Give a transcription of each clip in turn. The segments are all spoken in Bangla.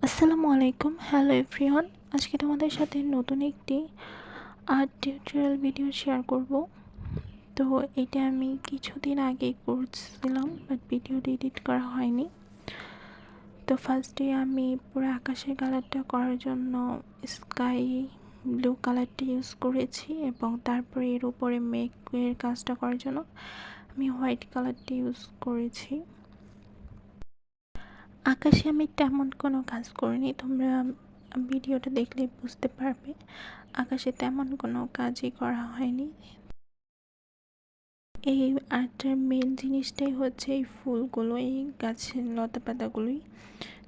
আসসালামু আলাইকুম, হ্যালো এভরিওয়ান। আজকে তোমাদের সাথে নতুন একটি আর্ট টিউটোরিয়াল ভিডিও শেয়ার করব। তো এটা আমি কিছুদিন আগে করছিলাম, বাট ভিডিওটি এডিট করা হয়নি। তো ফার্স্টে আমি পুরো আকাশের কালারটা করার জন্য স্কাই ব্লু কালারটি ইউজ করেছি, এবং তারপরে এর উপরে মেঘের কাজটা করার জন্য আমি হোয়াইট কালারটি ইউজ করেছি। আকাশে আমি তেমন কোনো কাজ করিনি, তোমরা ভিডিওটা দেখলে বুঝতে পারবে আকাশে তেমন কোনো কাজই করা হয়নি। এই আর্টের মেন জিনিসটাই হচ্ছে এই ফুলগুলো, এই গাছের লতা পাতাগুলোই।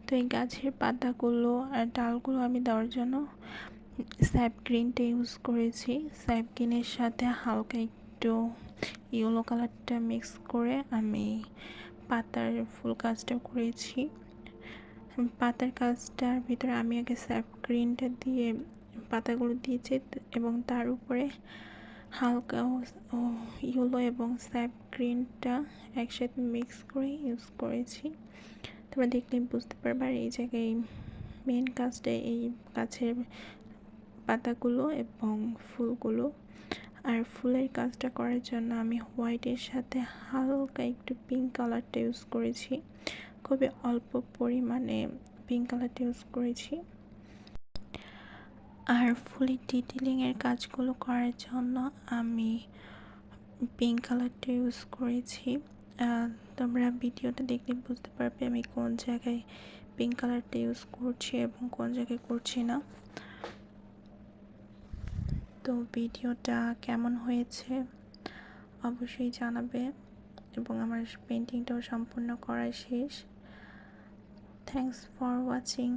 তো এই গাছের পাতাগুলো আর ডালগুলো আমি দেওয়ার জন্য স্যাপ গ্রিনটা ইউজ করেছি। স্যাপ গ্রিনের সাথে হালকা একটু ইয়েলো কালারটা মিক্স করে আমি পাতার ফুল কাজটা করেছি। পাতার কাজটার ভিতরে আমি আগে স্যাপ গ্রিনটা দিয়ে পাতাগুলো দিয়েছি, এবং তার উপরে হালকা ইয়েলো এবং স্যাপ গ্রিনটা একসাথে মিক্স করে ইউজ করেছি। তোমরা দেখলে বুঝতে পারবে। আর এই জায়গায় মেন কাজটা এই গাছের পাতাগুলো এবং ফুলগুলো। আর ফুলের কাজটা করার জন্য আমি হোয়াইটের সাথে হালকা একটু পিঙ্ক কালারটা ইউজ করেছি, খুবই অল্প পরিমাণে পিঙ্ক কালারটা ইউজ করেছি। আর ফুলের ডিটেলিংয়ের কাজগুলো করার জন্য আমি পিঙ্ক কালারটা ইউজ করেছি। তোমরা ভিডিওটা দেখলে বুঝতে পারবে আমি কোন জায়গায় পিঙ্ক কালারটা ইউজ করছি এবং কোন জায়গায় করছি না। তো ভিডিওটা কেমন হয়েছে অবশ্যই জানাবে, এবং আমার পেন্টিংটাও সম্পূর্ণ করা শেষ। Thanks for watching.